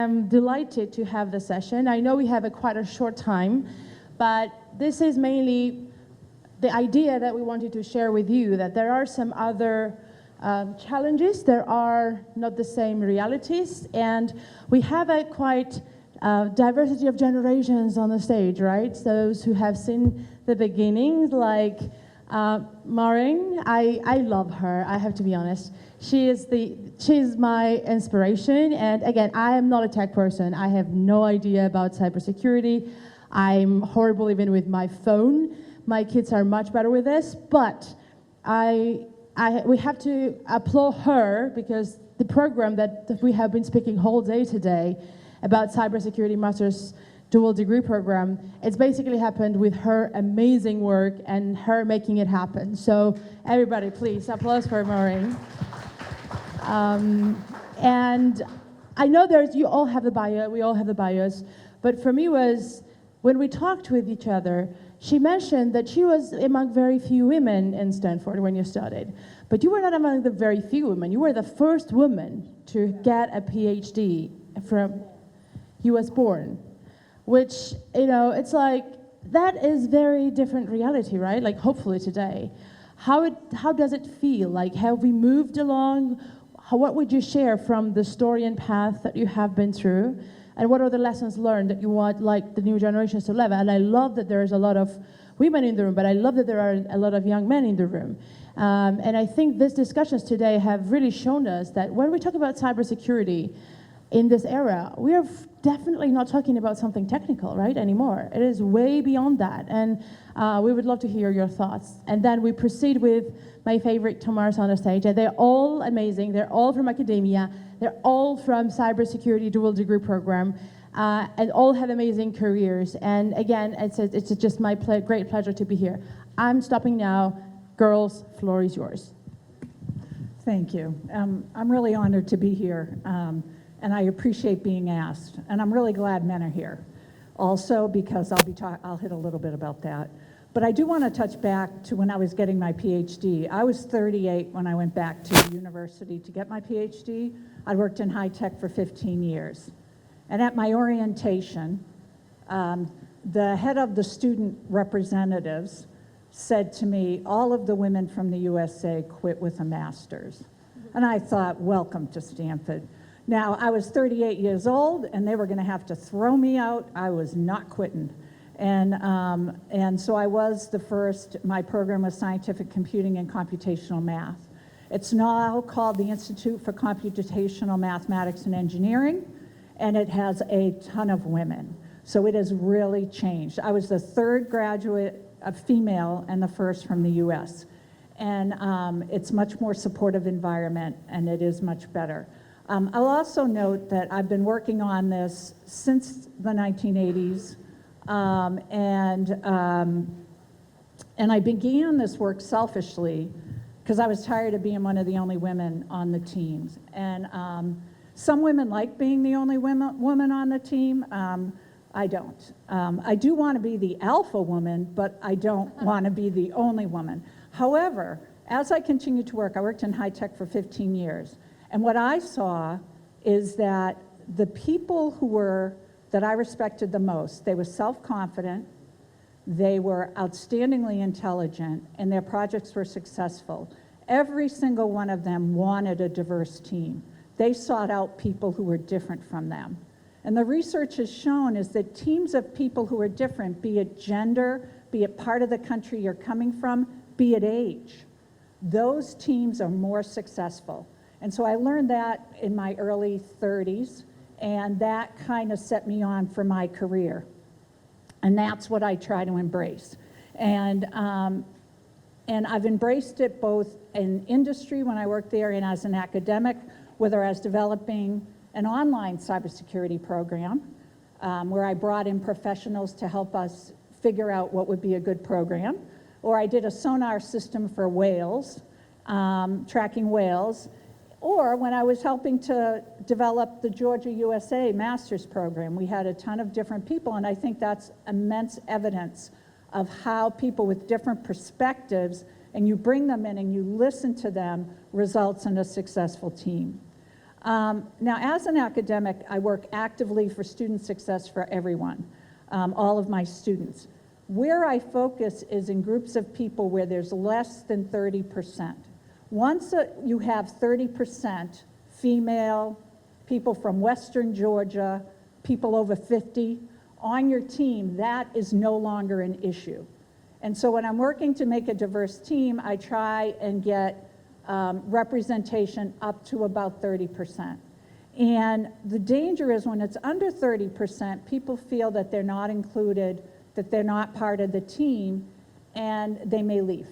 I'm delighted to have the session. I know we have quite a short time, but this is mainly the idea that we wanted to share with you, that there are some other challenges, there are not the same realities, and we have a quite diversity of generations on the stage, right? Those who have seen the beginnings, like Maureen, I love her, I have to be honest. She's my inspiration, and again, I am not a tech person. I have no idea about cybersecurity. I'm horrible even with my phone. My kids are much better with this, but we have to applaud her, because the program that we have been speaking whole day today about cybersecurity master's dual degree program, it's basically happened with her amazing work and her making it happen. So everybody, please, applause for Maureen. And I know you all have the bio, we all have the bios, but for me was, when we talked with each other, she mentioned that she was among very few women in Stanford when you started. But you were not among the very few women. You were the first woman to get a PhD from US born, which, you know, it's like, that is very different reality, right? Like, hopefully today. How does it feel? Like, have we moved along? What would you share from the story and path that you have been through? And what are the lessons learned that you want, like, the new generations to live? And I love that there's a lot of women in the room, but I love that there are a lot of young men in the room. And I think these discussions today have really shown us that when we talk about cybersecurity in this era, we are definitely not talking about something technical, right, anymore. It is way beyond that. And we would love to hear your thoughts. And then we proceed with my favorite Tamars on the stage. And they're all amazing. They're all from academia. They're all from cybersecurity dual degree program, and all have amazing careers. And again, it's just my great pleasure to be here. I'm stopping now. Girls, floor is yours. Thank you. I'm really honored to be here, and I appreciate being asked. And I'm really glad men are here, also because I'll hit a little bit about that. But I do want to touch back to when I was getting my PhD. I was 38 when I went back to university to get my PhD. I worked in high tech for 15 years. And at my orientation, the head of the student representatives said to me, all of the women from the USA quit with a master's. And I thought, welcome to Stanford. Now, I was 38 years old, and they were going to have to throw me out. I was not quitting. And so I was the first. My program was scientific computing and computational math. It's now called the Institute for Computational Mathematics and Engineering, and it has a ton of women. So it has really changed. I was the third graduate, a female, and the first from the US. And it's much more supportive environment, and it is much better. I'll also note that I've been working on this since the 1980s. And I began this work selfishly because I was tired of being one of the only women on the teams. And some women like being the only woman on the team. I don't. I do want to be the alpha woman, but I don't want to be the only woman. However, as I continued to work, I worked in high tech for 15 years. And what I saw is that the people that I respected the most, they were self-confident, they were outstandingly intelligent, and their projects were successful. Every single one of them wanted a diverse team. They sought out people who were different from them. And the research has shown is that teams of people who are different, be it gender, be it part of the country you're coming from, be it age, those teams are more successful. And so I learned that in my early 30s. And that kind of set me on for my career. And that's what I try to embrace. And I've embraced it both in industry when I worked there and as an academic, whether I was developing an online cybersecurity program where I brought in professionals to help us figure out what would be a good program, or I did a sonar system for whales, tracking whales, or when I was helping to develop the Georgia USA master's program. We had a ton of different people, and I think that's immense evidence of how people with different perspectives, and you bring them in and you listen to them, results in a successful team. Now, as an academic, I work actively for student success for everyone, all of my students. Where I focus is in groups of people where there's less than 30%. Once you have 30% female, people from Western Georgia, people over 50 on your team, that is no longer an issue. And so when I'm working to make a diverse team, I try and get representation up to about 30%. And the danger is when it's under 30%, people feel that they're not included, that they're not part of the team, and they may leave.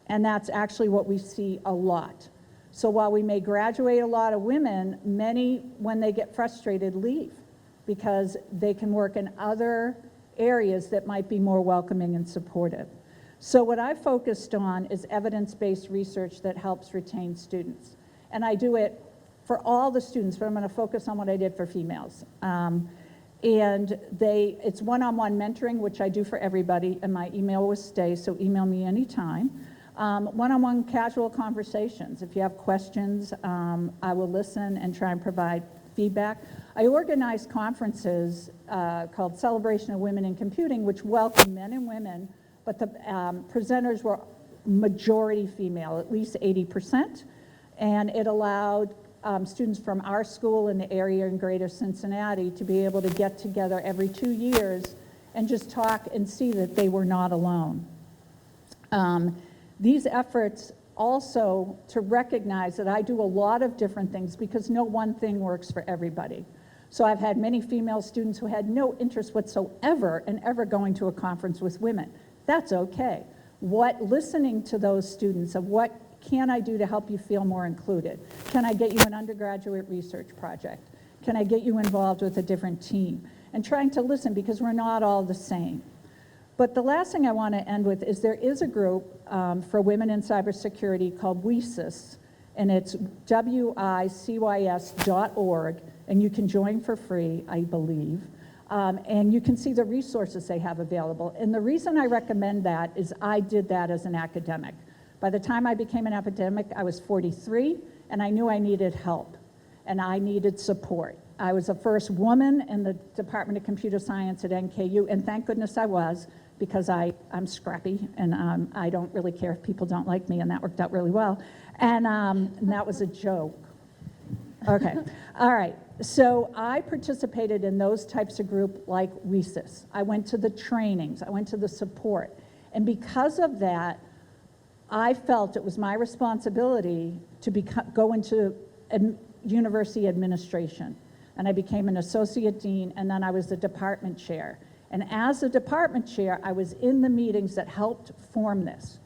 And that's actually what we see a lot. So while we may graduate a lot of women, many, when they get frustrated, leave because they can work in other areas that might be more welcoming and supportive. So what I focused on is evidence-based research that helps retain students. And I do it for all the students, but I'm going to focus on what I did for females. It's one-on-one mentoring, which I do for everybody, and my email will stay, so email me anytime. One-on-one casual conversations. If you have questions, I will listen and try and provide feedback. I organize conferences called Celebration of Women in Computing, which welcome men and women, but the presenters were majority female, at least 80%, and it allowed students from our school in the area in Greater Cincinnati to be able to get together every 2 years and just talk and see that they were not alone. These efforts also to recognize that I do a lot of different things because no one thing works for everybody. So I've had many female students who had no interest whatsoever in ever going to a conference with women. That's okay. Listening to those students of what can I do to help you feel more included? Can I get you an undergraduate research project? Can I get you involved with a different team? And trying to listen because we're not all the same. But the last thing I want to end with is there is a group for women in cybersecurity called WICYS, and it's WICYS.org, and you can join for free, I believe. And you can see the resources they have available. And the reason I recommend that is I did that as an academic. By the time I became an academic, I was 43, and I knew I needed help, and I needed support. I was the first woman in the Department of Computer Science at NKU, and thank goodness I was, because I'm scrappy, and I don't really care if people don't like me, and that worked out really well. And that was a joke. Okay, all right. So I participated in those types of groups like WICYS. I went to the trainings, I went to the support. And because of that, I felt it was my responsibility to go into university administration. And I became an associate dean, and then I was the department chair. And as the department chair, I was in the meetings that helped form this.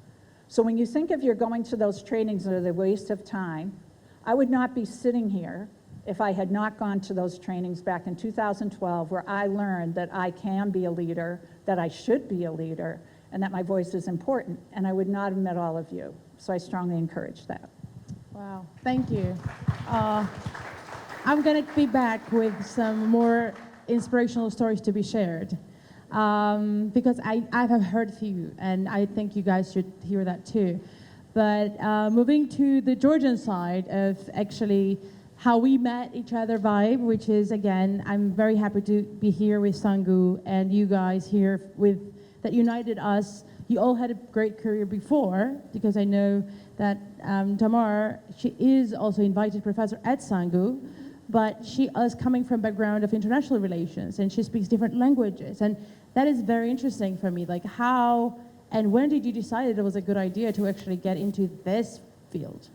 So when you think if you're going to those trainings that are the waste of time, I would not be sitting here if I had not gone to those trainings back in 2012, where I learned that I can be a leader, that I should be a leader, and that my voice is important, and I would not have met all of you. So I strongly encourage that. Wow, thank you. I'm going to be back with some more inspirational stories to be shared, because I have heard a few, and I think you guys should hear that too. But moving to the Georgian side of actually how we met each other vibe, which is, again, I'm very happy to be here with SANGU and you guys here with that united us. You all had a great career before, because I know that Tamar, she is also invited professor at SANGU, but she is coming from a background of international relations, and she speaks different languages. And that is very interesting for me. Like, how and when did you decide it was a good idea to actually get into this field?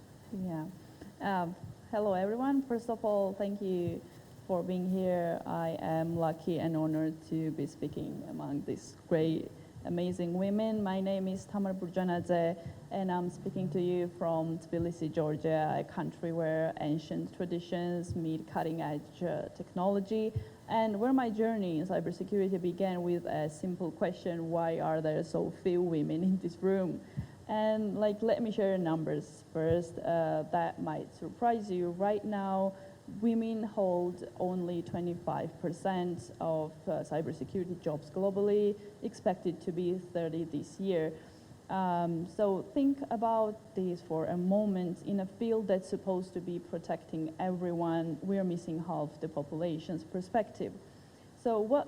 Yeah. Hello, everyone. First of all, thank you for being here. I am lucky and honored to be speaking among these great, amazing women. My name is Tamar Burjanadze, and I'm speaking to you from Tbilisi, Georgia, a country where ancient traditions meet cutting-edge technology, and where my journey in cybersecurity began with a simple question: why are there so few women in this room? And let me share numbers first that might surprise you. Right now, women hold only 25% of cybersecurity jobs globally, expected to be 30% this year. So think about this for a moment. In a field that's supposed to be protecting everyone, we're missing half the population's perspective. So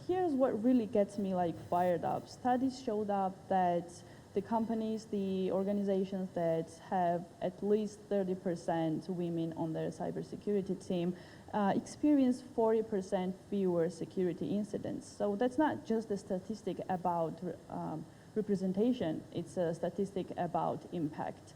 here's what really gets me fired up. Studies showed up that the companies, the organizations that have at least 30% women on their cybersecurity team experience 40% fewer security incidents. So that's not just a statistic about representation, it's a statistic about impact.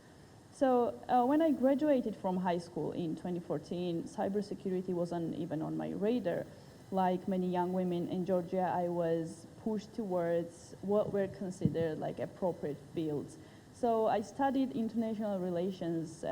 So when I graduated from high school in 2014, cybersecurity wasn't even on my radar. Like many young women in Georgia, I was pushed towards what were considered appropriate fields. So I studied international relations,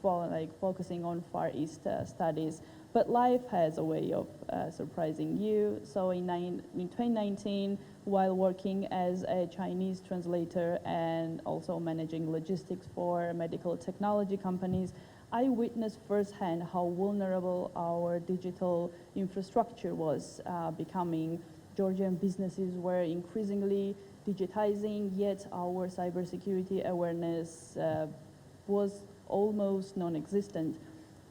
focusing on Far East studies. But life has a way of surprising you. So in 2019, while working as a Chinese translator and also managing logistics for medical technology companies, I witnessed firsthand how vulnerable our digital infrastructure was becoming. Georgian businesses were increasingly digitizing, yet our cybersecurity awareness was almost non-existent.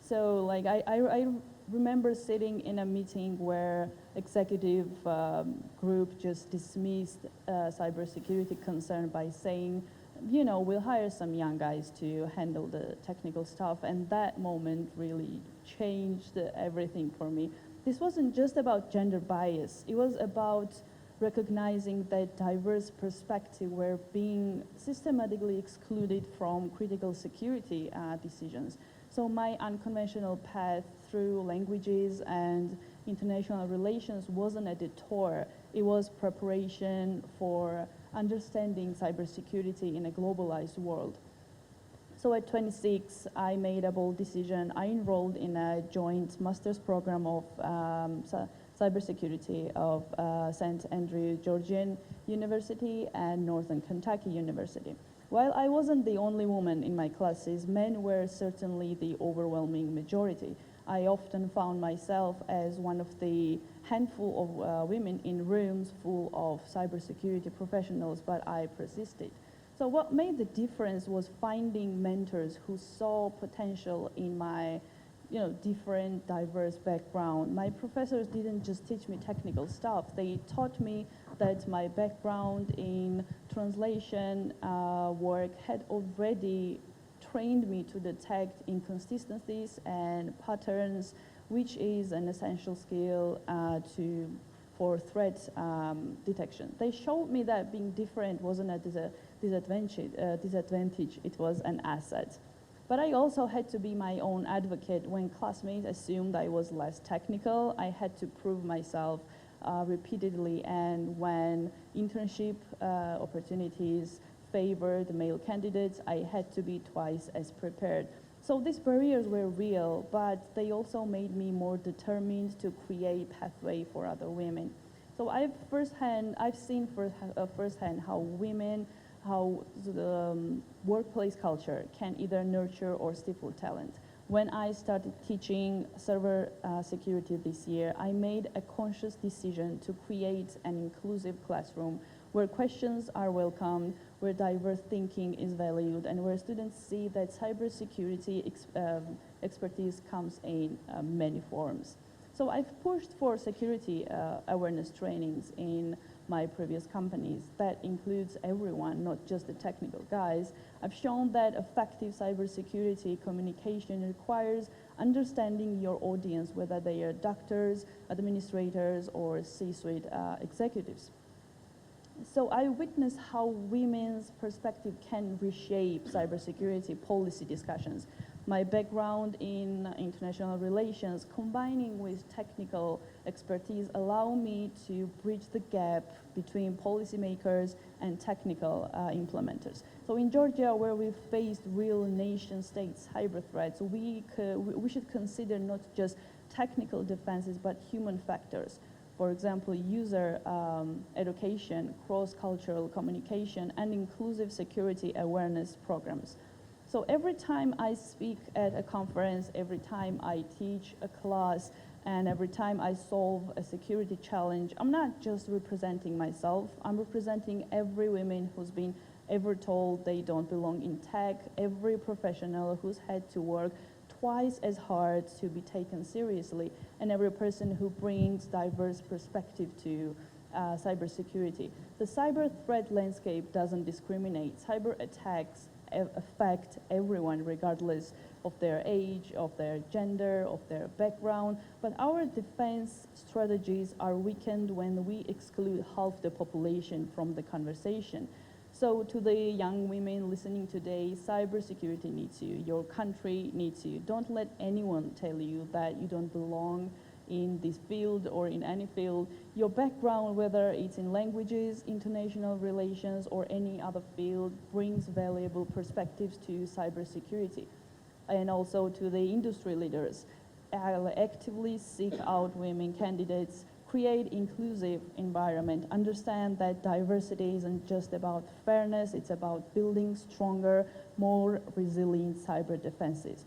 So I remember sitting in a meeting where executive group just dismissed cybersecurity concern by saying, we'll hire some young guys to handle the technical stuff, and that moment really changed everything for me. This wasn't just about gender bias, it was about recognizing that diverse perspectives were being systematically excluded from critical security decisions. So my unconventional path through languages and international relations wasn't a detour, it was preparation for understanding cybersecurity in a globalized world. So at 26, I made a bold decision. I enrolled in a joint master's program of cybersecurity of St. Andrew Georgian University and Northern Kentucky University. While I wasn't the only woman in my classes, men were certainly the overwhelming majority. I often found myself as one of the handful of women in rooms full of cybersecurity professionals, but I persisted. So what made the difference was finding mentors who saw potential in my different, diverse background. My professors didn't just teach me technical stuff, they taught me that my background in translation work had already trained me to detect inconsistencies and patterns, which is an essential skill for threat detection. They showed me that being different wasn't a disadvantage, it was an asset. But I also had to be my own advocate. When classmates assumed I was less technical, I had to prove myself repeatedly, and when internship opportunities favored male candidates, I had to be twice as prepared. So these barriers were real, but they also made me more determined to create pathway for other women. So I've seen firsthand how the workplace culture can either nurture or stifle talent. When I started teaching server security this year, I made a conscious decision to create an inclusive classroom where questions are welcomed, where diverse thinking is valued, and where students see that cybersecurity expertise comes in many forms. So I've pushed for security awareness trainings in my previous companies. That includes everyone, not just the technical guys. I've shown that effective cybersecurity communication requires understanding your audience, whether they are doctors, administrators, or C-suite executives. So I witnessed how women's perspective can reshape cybersecurity policy discussions. My background in international relations, combining with technical expertise, allow me to bridge the gap between policymakers and technical implementers. So in Georgia, where we've faced real nation-state cyber threats, we should consider not just technical defenses, but human factors. For example, user education, cross-cultural communication, and inclusive security awareness programs. So every time I speak at a conference, every time I teach a class, and every time I solve a security challenge, I'm not just representing myself, I'm representing every woman who's been ever told they don't belong in tech, every professional who's had to work twice as hard to be taken seriously, and every person who brings diverse perspective to cybersecurity. The cyber threat landscape doesn't discriminate. Cyber attacks affect everyone regardless of their age, of their gender, of their background, but our defense strategies are weakened when we exclude half the population from the conversation. So to the young women listening today, cybersecurity needs you, your country needs you. Don't let anyone tell you that you don't belong in this field or in any field. Your background, whether it's in languages, international relations, or any other field, brings valuable perspectives to cybersecurity. And also to the industry leaders, actively seek out women candidates, create inclusive environment, understand that diversity isn't just about fairness, it's about building stronger, more resilient cyber defenses.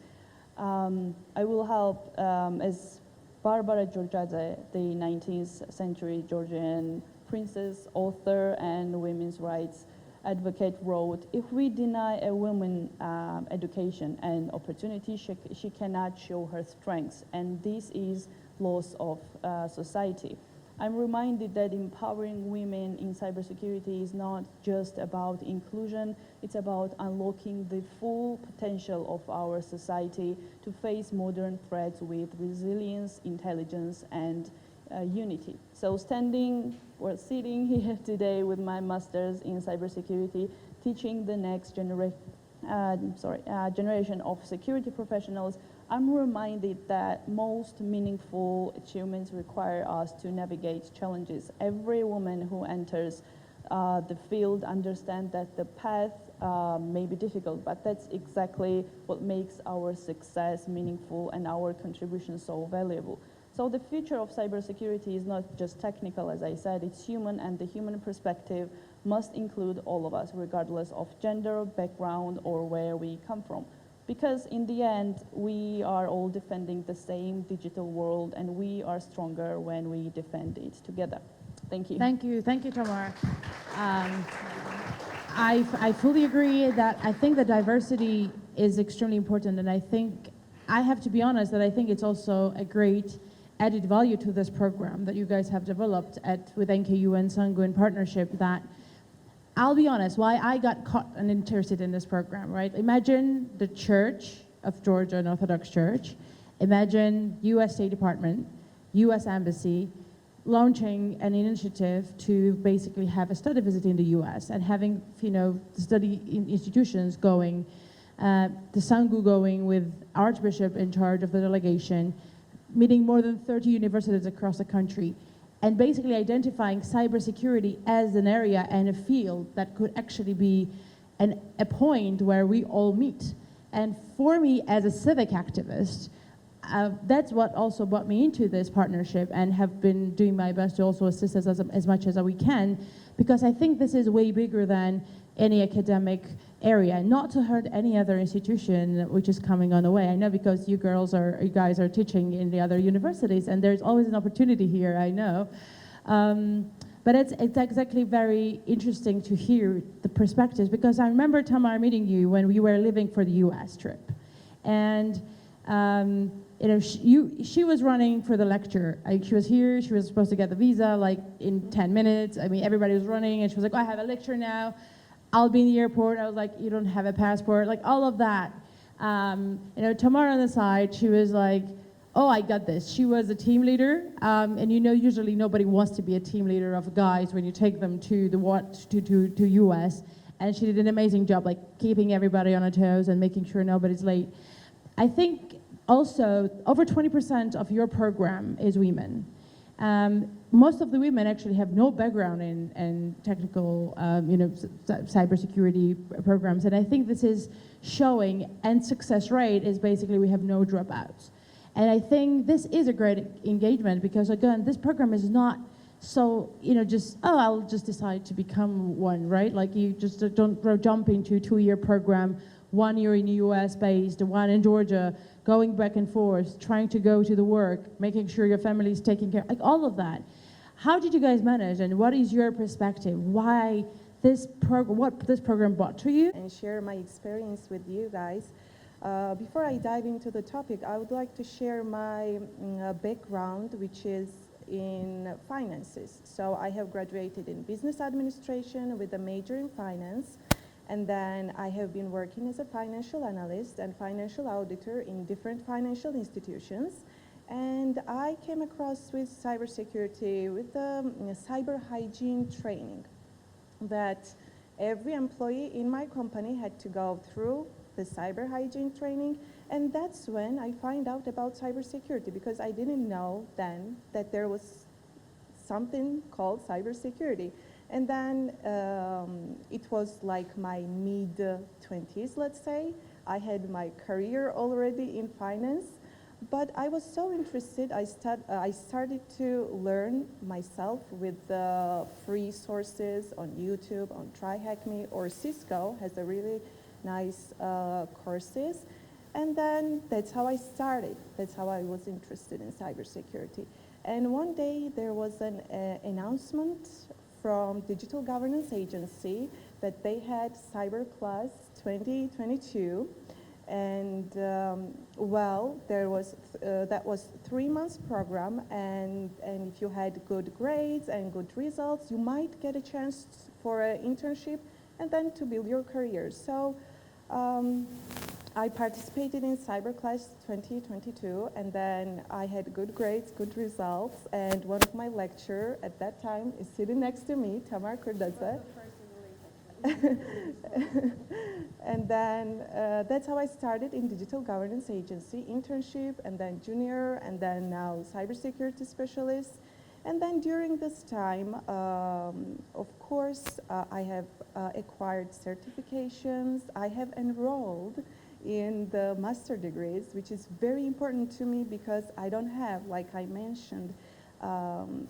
I will help as Kurdadze, the 19th century Georgian princess, author, and women's rights advocate wrote, if we deny a woman education and opportunity, she cannot show her strengths, and this is loss of society. I'm reminded that empowering women in cybersecurity is not just about inclusion, it's about unlocking the full potential of our society to face modern threats with resilience, intelligence, and unity. So sitting here today with my master's in cybersecurity, teaching the next generation of security professionals, I'm reminded that most meaningful achievements require us to navigate challenges. Every woman who enters the field understands that the path may be difficult, but that's exactly what makes our success meaningful and our contribution so valuable. So the future of cybersecurity is not just technical, as I said, it's human, and the human perspective must include all of us, regardless of gender, background, or where we come from. Because in the end, we are all defending the same digital world, and we are stronger when we defend it together. Thank you. Thank you, Tamar. I fully agree that I think that diversity is extremely important, and I have to be honest that I think it's also a great added value to this program that you guys have developed with NKU and SANGU in partnership. That I'll be honest, why I got caught and interested in this program, right? Imagine the Church of Georgia, an Orthodox Church. Imagine U.S. State Department, U.S. Embassy, launching an initiative to basically have a study visit in the U.S. and having, study institutions going, the SANGU going with Archbishop in charge of the delegation, meeting more than 30 universities across the country, and basically identifying cybersecurity as an area and a field that could actually be a point where we all meet. And for me, as a civic activist, that's what also brought me into this partnership, and have been doing my best to also assist us as much as we can, because I think this is way bigger than any academic area, not to hurt any other institution which is coming on the way. I know, because you guys are teaching in the other universities, and there's always an opportunity here, I know. But it's exactly very interesting to hear the perspectives, because I remember, Tamar, meeting you when we were leaving for the US trip. And she was running for the lecture. She was here, she was supposed to get the visa like in 10 minutes. I mean, everybody was running, and she was like, oh, I have a lecture now. I'll be in the airport. I was like, you don't have a passport, like all of that. Tamar on the side, she was like, oh, I got this. She was a team leader, and usually nobody wants to be a team leader of guys when you take them to to US, and she did an amazing job, like keeping everybody on her toes and making sure nobody's late. I think also over 20% of your program is women. Most of the women actually have no background in technical, cybersecurity programs, and I think this is showing, and success rate is basically we have no dropouts. And I think this is a great engagement, because again, this program is not so, I'll just decide to become one, right? Like, you just don't jump into a 2-year program, 1 year in the US based, 1 in Georgia, going back and forth, trying to go to the work, making sure your family is taken care of, like all of that. How did you guys manage, and what is your perspective? Why what this program brought to you. And share my experience with you guys. Before I dive into the topic, I would like to share my background, which is in finances. So I have graduated in business administration with a major in finance, and then I have been working as a financial analyst and financial auditor in different financial institutions. And I came across with cybersecurity with the cyber hygiene training that every employee in my company had to go through the cyber hygiene training. And that's when I find out about cybersecurity, because I didn't know then that there was something called cybersecurity. And then it was like my mid-20s, let's say. I had my career already in finance, but I was so interested, I started to learn myself with the free sources on YouTube, on TryHackMe, or Cisco has a really nice courses. And then that's how I started. That's how I was interested in cybersecurity. And one day there was an announcement from Digital Governance Agency that they had Cyber Class 2022. And well, there was that was 3 months program, and if you had good grades and good results, you might get a chance for an internship and then to build your career. So I participated in Cyber Class 2022, and then I had good grades, good results, and one of my lecturers at that time is sitting next to me, Tamar Kurdadze. And then that's how I started in Digital Governance Agency, internship, and then junior, and then now cybersecurity specialist. And then during this time, of course, I have acquired certifications. I have enrolled in the master degrees, which is very important to me because I don't have, like I mentioned,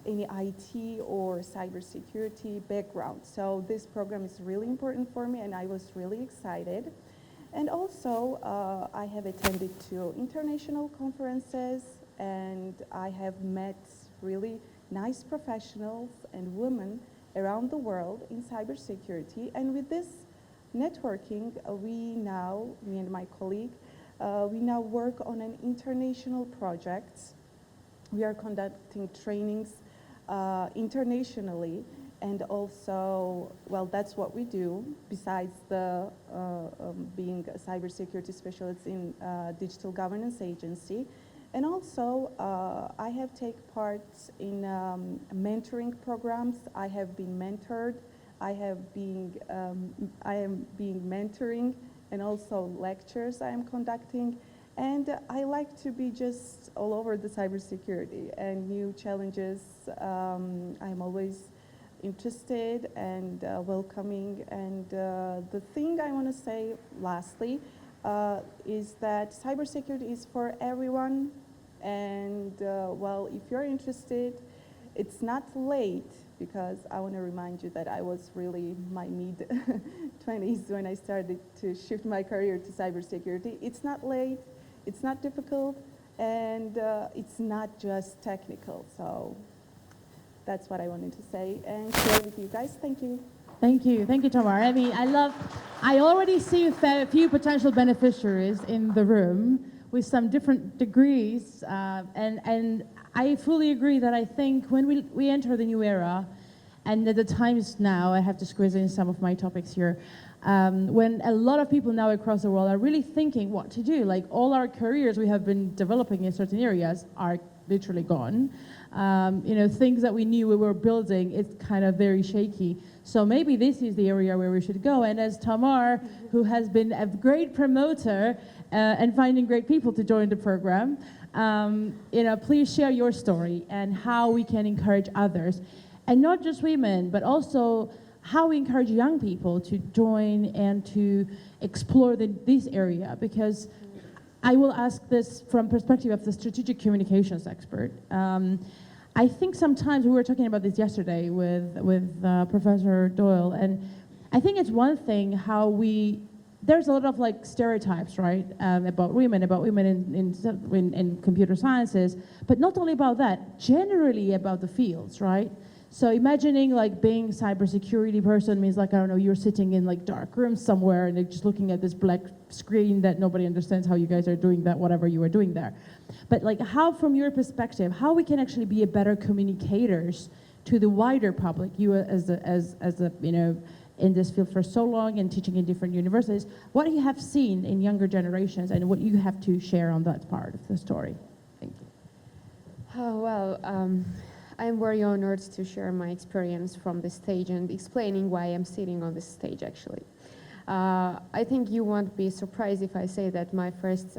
any IT or cybersecurity background. So this program is really important for me, and I was really excited. And also, I have attended to international conferences, and I have met really nice professionals and women around the world in cybersecurity. And with this networking, me and my colleague, we now work on an international project. We are conducting trainings internationally, and also, well, that's what we do besides the being a cybersecurity specialist in Digital Governance Agency. And also, I have taken part in mentoring programs. I have been mentored. I am being mentoring, and also lectures I am conducting. And I like to be just all over the cybersecurity and new challenges. I'm always interested and welcoming. And the thing I want to say lastly is that cybersecurity is for everyone. And well, if you're interested, it's not late, because I want to remind you that I was really my mid-20s when I started to shift my career to cybersecurity. It's not late. It's not difficult, and it's not just technical. So that's what I wanted to say and share with you guys. Thank you. Thank you, Tamar. I mean, I already see a few potential beneficiaries in the room with some different degrees, and I fully agree that I think when we enter the new era, and the times now, I have to squeeze in some of my topics here, when a lot of people now across the world are really thinking what to do. Like, all our careers we have been developing in certain areas are literally gone. You know, things that we knew we were building, it's kind of very shaky. So maybe this is the area where we should go. And as Tamar, who has been a great promoter and finding great people to join the program, you know, please share your story and how we can encourage others. And not just women, but also how we encourage young people to join and to explore this area. Because I will ask this from perspective of the strategic communications expert. I think sometimes, we were talking about this yesterday with Professor Doyle, and I think it's one thing how there's a lot of like stereotypes, right, about women in computer sciences, but not only about that, generally about the fields, right? So imagining like being cybersecurity person means like, I don't know, you're sitting in like dark rooms somewhere and you're just looking at this black screen that nobody understands how you guys are doing that, whatever you are doing there. But like how, from your perspective, how we can actually be a better communicators to the wider public, you as a you know, in this field for so long and teaching in different universities, what you have seen in younger generations and what you have to share on that part of the story. Thank you. Oh, well, I'm very honored to share my experience from this stage and explaining why I'm sitting on this stage, actually. I think you won't be surprised if I say that my first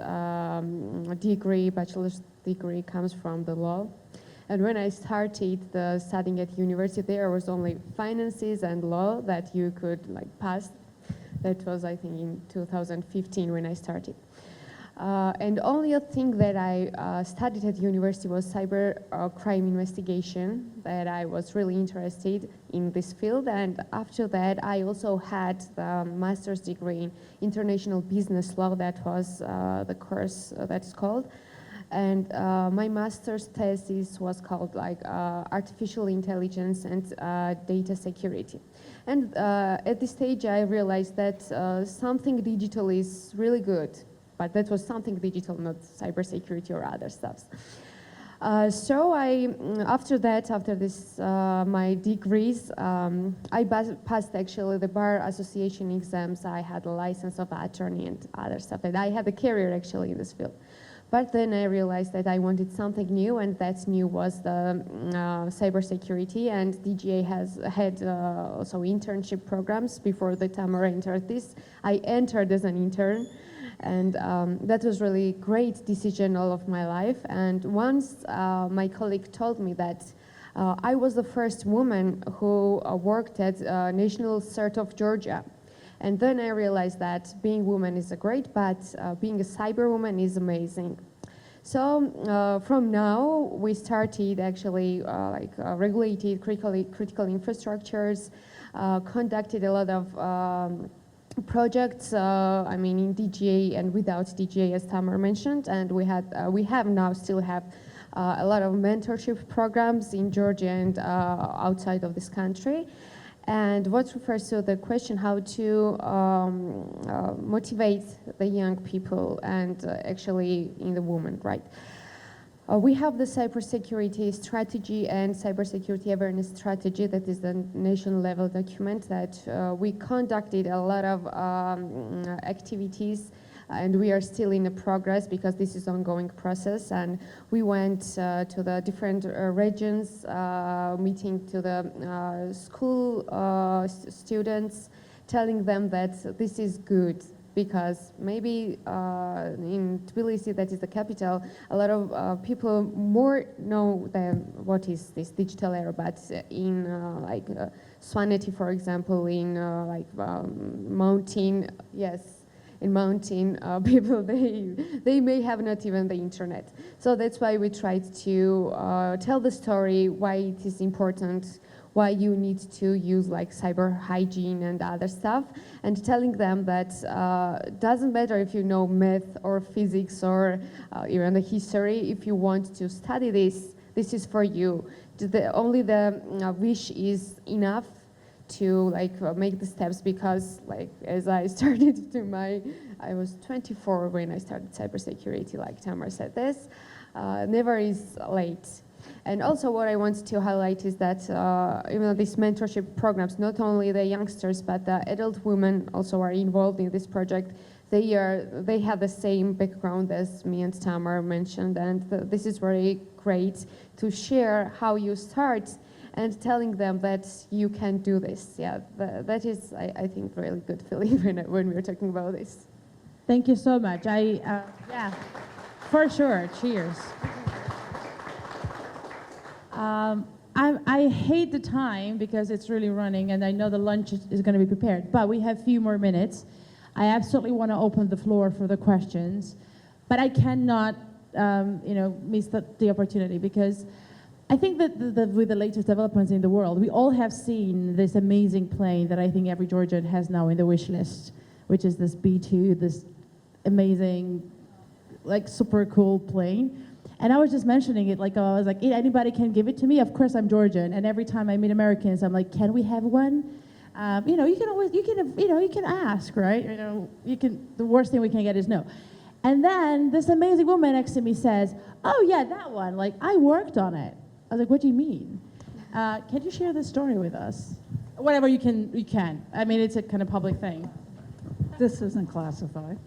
degree, bachelor's degree, comes from the law. And when I started studying at university, there was only finances and law that you could like pass. That was, I think, in 2015 when I started. And only a thing that I studied at university was cyber crime investigation, that I was really interested in this field. And after that, I also had the master's degree in international business law. That was the course that is called. And my master's thesis was called like artificial intelligence and data security. And at this stage, I realized that something digital is really good, but that was something digital, not cybersecurity or other stuffs. So after this, my degrees, I passed actually the Bar Association exams. I had a license of attorney and other stuff, and I had a career actually in this field. But then I realized that I wanted something new, and that new was the cybersecurity, and DGA has had also internship programs before the Tamar entered this. I entered as an intern, and that was really great decision all of my life. And once my colleague told me that I was the first woman who worked at National Cert of Georgia. And then I realized that being woman is great, but being a cyber woman is amazing. So from now, we started actually regulated critical infrastructures, conducted a lot of projects, I mean, in DGA and without DGA, as Tamar mentioned, and we still have a lot of mentorship programs in Georgia and outside of this country. And what refers to the question how to motivate the young people and actually in the women, right? We have the cybersecurity strategy and cybersecurity awareness strategy. That is the national level document that we conducted a lot of activities, and we are still in the progress because this is an ongoing process. And we went to the different regions, meeting to the school students, telling them that this is good, because maybe in Tbilisi, that is the capital, a lot of people more know than what is this digital era, but in Svaneti, for example, in mountain, yes, in mountain people, they may have not even the internet. So that's why we tried to tell the story, why it is important, why you need to use like cyber hygiene and other stuff, and telling them that doesn't matter if you know math or physics or even the history. If you want to study this is for you. Only the wish is enough to make the steps, because as I started I was 24 when I started cybersecurity, like Tamar said this, never is late. And also what I want to highlight is that even these mentorship programs, not only the youngsters, but the adult women also are involved in this project. They have the same background as me and Tamar mentioned, and this is very great to share how you start and telling them that you can do this. Yeah, that is, I think, really good feeling when we're talking about this. Thank you so much. Yeah, for sure. Cheers. I hate the time because it's really running, and I know the lunch is going to be prepared, but we have a few more minutes. I absolutely want to open the floor for the questions, but I cannot, miss the opportunity, because I think that with the latest developments in the world, we all have seen this amazing plane that I think every Georgian has now in the wish list, which is this B-2, this amazing, super cool plane. And I was just mentioning it, like, I was like, anybody can give it to me? Of course I'm Georgian. And every time I meet Americans, I'm like, can we have one? You know, you can always, you can ask, right? You know, the worst thing we can get is no. And then this amazing woman next to me says, oh yeah, that one, like, I worked on it. I was like, what do you mean? Can you share this story with us? Whatever you can. I mean, it's a kind of public thing. This isn't classified.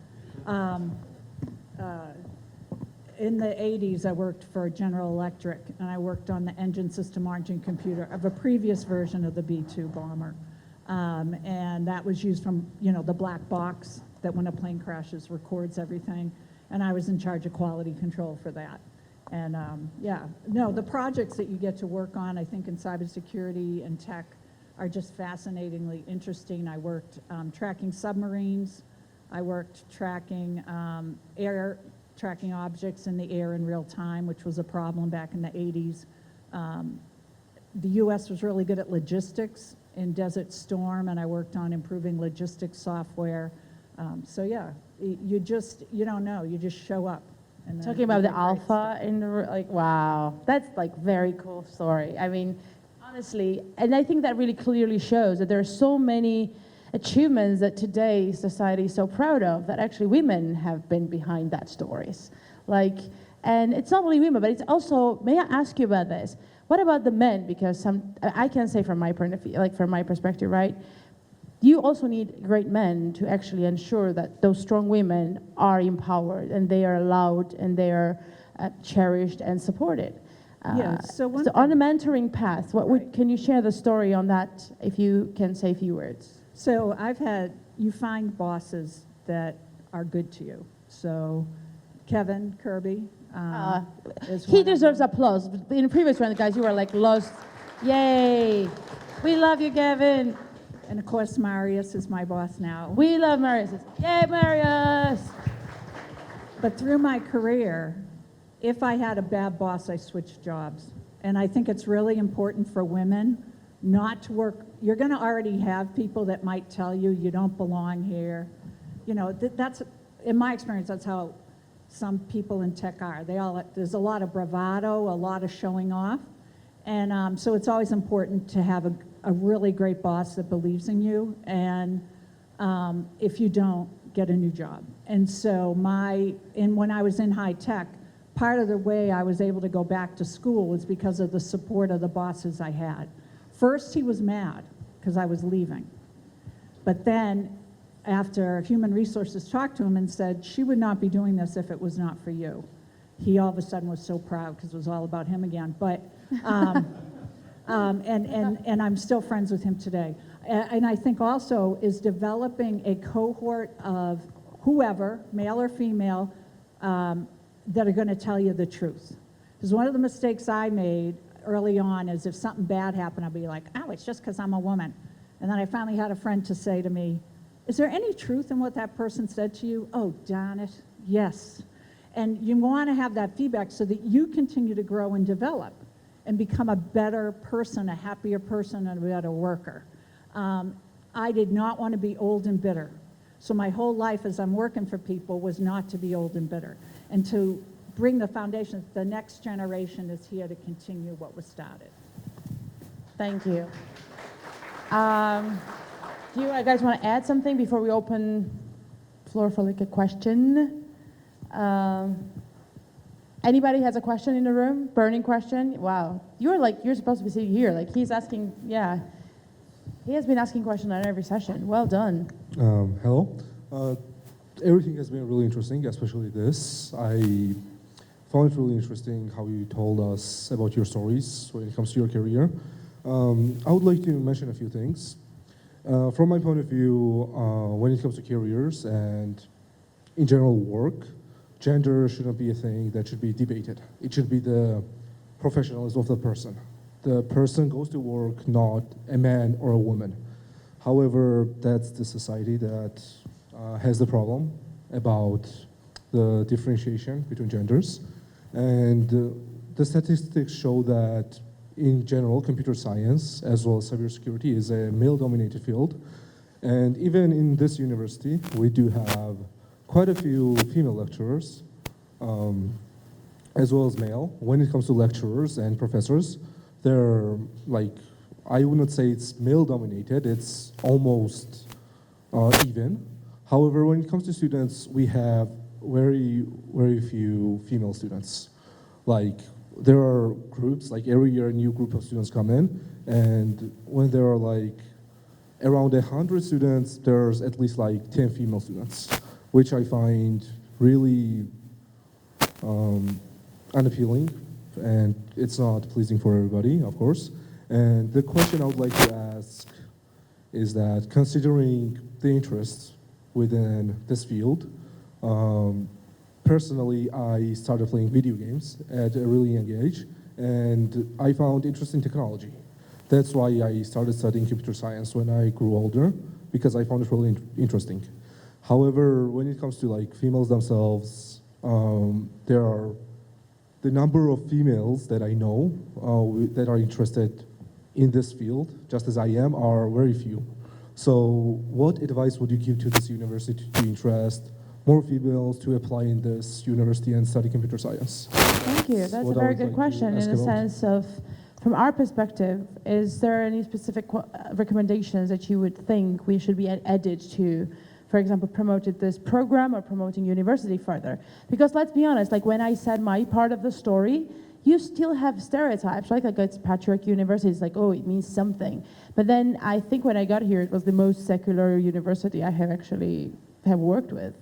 In the 80s, I worked for General Electric, and I worked on the engine system margin computer of a previous version of the B-2 bomber. And that was used from, you know, the black box that when a plane crashes records everything. And I was in charge of quality control for that. And yeah, no, the projects that you get to work on, I think in cybersecurity and tech, are just fascinatingly interesting. I worked tracking submarines. I worked tracking tracking objects in the air in real time, which was a problem back in the 80s. The US was really good at logistics in Desert Storm, and I worked on improving logistics software. So yeah, you don't know, you just show up. And Talking about the alpha in the, like, wow, that's like very cool story. I mean, honestly, and I think that really clearly shows that there are so many achievements that today's society is so proud of that actually women have been behind that stories. Like, and it's not only women, but it's also, may I ask you about this? What about the men? Because I can say from my point of view, like from my perspective, right? You also need great men to actually ensure that those strong women are empowered and they are allowed and they are cherished and supported. Yeah, so on the mentoring path, can you share the story on that, if you can say a few words? So you find bosses that are good to you. So Kevin Kirby is he one deserves of them. applause. In the previous round, guys, you were like lost. Yay. We love you, Kevin. And of course, Marius is my boss now. We love Marius. Yay, Marius. But through my career, if I had a bad boss, I switched jobs. And I think it's really important for women not to work. You're going to already have people that might tell you you don't belong here. You know, that's, in my experience, that's how some people in tech are. There's a lot of bravado, a lot of showing off. And so it's always important to have a really great boss that believes in you. And if you don't, get a new job. And so when I was in high tech, part of the way I was able to go back to school was because of the support of the bosses I had. First, he was mad because I was leaving. But then, after Human Resources talked to him and said, she would not be doing this if it was not for you. He all of a sudden was so proud because it was all about him again. But, and I'm still friends with him today. And I think also is developing a cohort of whoever, male or female, that are going to tell you the truth. Because one of the mistakes I made early on is if something bad happened, I'd be like, oh, it's just because I'm a woman. And then I finally had a friend to say to me, is there any truth in what that person said to you? Oh, darn it, yes. And you want to have that feedback so that you continue to grow and develop and become a better person, a happier person, and a better worker. I did not want to be old and bitter. So my whole life as I'm working for people was not to be old and bitter and to bring the foundation. The next generation is here to continue what was started. Thank you. Do you guys want to add something before we open floor for like a question? Anybody has a question in the room? Burning question? Wow. You're supposed to be sitting here. Like he's asking, yeah. He has been asking questions on every session. Well done. Hello. Everything has been really interesting, especially this. I found it really interesting how you told us about your stories when it comes to your career. I would like to mention a few things. From my point of view, when it comes to careers and in general work, gender shouldn't be a thing that should be debated. It should be the professionalism of the person. The person goes to work, not a man or a woman. However, that's the society that has the problem about the differentiation between genders. And the statistics show that in general, computer science as well as cybersecurity is a male-dominated field. And even in this university, we do have quite a few female lecturers. as well as male. When it comes to lecturers and professors, they're like, I would not say it's male dominated, it's almost even. However, when it comes to students, we have very few female students. Like, there are groups, like every year a new group of students come in, and when there are like around 100 students, there's at least like 10 female students, which I find really unappealing, and it's not pleasing for everybody, of course. And the question I would like to ask is that, considering the interest within this field, personally, I started playing video games at a really young age, and I found interest in technology. That's why I started studying computer science when I grew older, because I found it really interesting. However, when it comes to like females themselves, there are the number of females that I know that are interested in this field, just as I am, are very few. So what advice would you give to this university to interest more females to apply in this university and study computer science? Thank you. That's a very good question in the sense of, from our perspective, is there any specific recommendations that you would think we should be added to, for example, promoted this program or promoting university further? Because let's be honest, like when I said my part of the story, you still have stereotypes, right? Like it's Patriarch University, it's like, oh, it means something. But then I think when I got here, it was the most secular university I have worked with.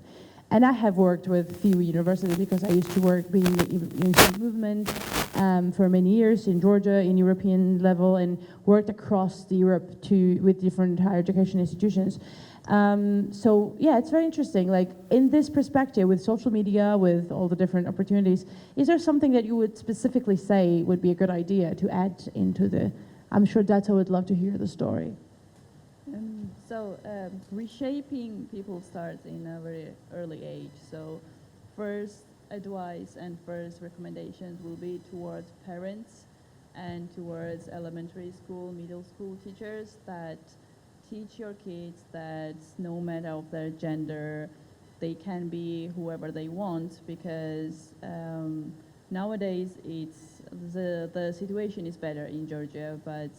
And I have worked with few universities because I used to work being in the movement for many years in Georgia, in European level, and worked across Europe with different higher education institutions. So yeah, it's very interesting. Like in this perspective, with social media, with all the different opportunities, is there something that you would specifically say would be a good idea to add into the? I'm sure Dato would love to hear the story. Reshaping people starts in a very early age. So first advice and first recommendations will be towards parents and towards elementary school, middle school teachers, that teach your kids that no matter of their gender, they can be whoever they want, because nowadays the situation is better in Georgia, but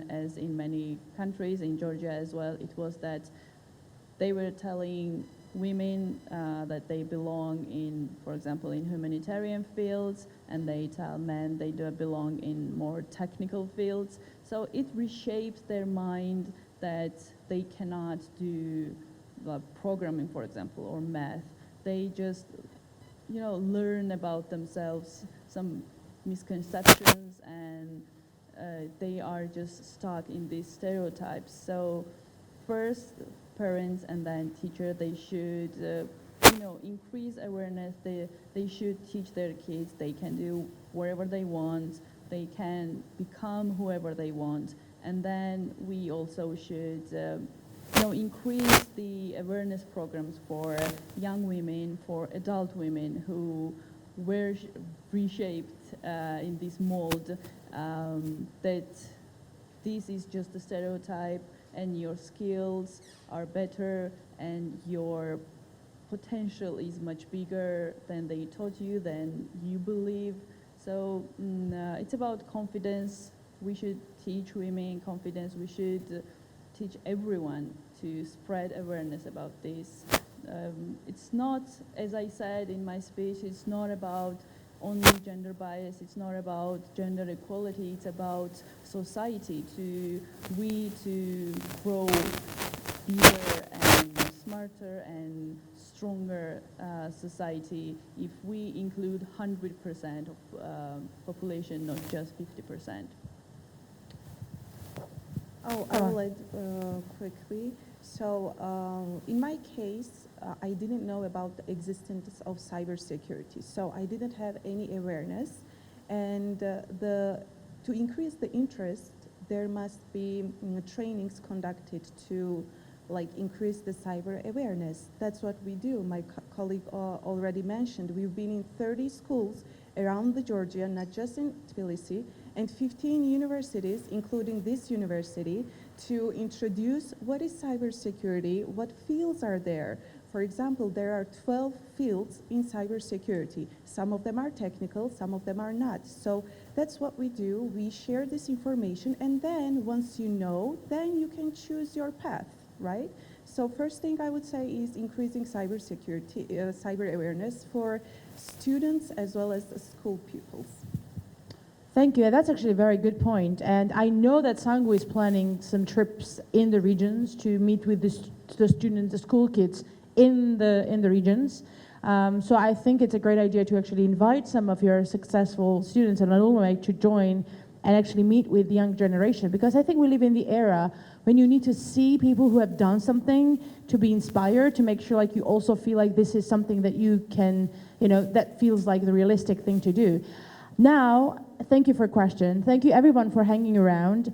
as in many countries, in Georgia as well, it was that they were telling women that they belong in, for example, in humanitarian fields, and they tell men they do belong in more technical fields. So it reshapes their mind that they cannot do programming, for example, or math. They just, learn about themselves some misconceptions, and they are just stuck in these stereotypes. So first, parents and then teacher, they should increase awareness. They should teach their kids they can do wherever they want, they can become whoever they want. And then we also should increase the awareness programs for young women, for adult women who were reshaped in this mold, that this is just a stereotype and your skills are better and your potential is much bigger than they taught you, than you believe. So it's about confidence. We should teach women confidence. We should teach everyone to spread awareness about this. It's not, as I said in my speech, it's not about only gender bias, it's not about gender equality, it's about society, to grow bigger and smarter and stronger society if we include 100% of population, not just 50%. Oh, I will add quickly. So in my case, I didn't know about the existence of cybersecurity, so I didn't have any awareness. And to increase the interest, there must be trainings conducted to increase the cyber awareness. That's what we do. My colleague already mentioned, we've been in 30 schools around the Georgia, not just in Tbilisi, and 15 universities, including this university, to introduce what is cybersecurity, what fields are there For example, there are 12 fields in cybersecurity. Some of them are technical, some of them are not. So that's what we do. We share this information, and then once you know, then you can choose your path, right? So first thing I would say is increasing cybersecurity, cyber awareness for students as well as school pupils. Thank you. That's actually a very good point. And I know that SANGU is planning some trips in the regions to meet with the students, the school kids in the regions. So I think it's a great idea to actually invite some of your successful students and alumni to join and actually meet with the young generation, because I think we live in the era when you need to see people who have done something to be inspired, to make sure like you also feel like this is something that you can, that feels like the realistic thing to do. Now, thank you for your question. Thank you everyone for hanging around.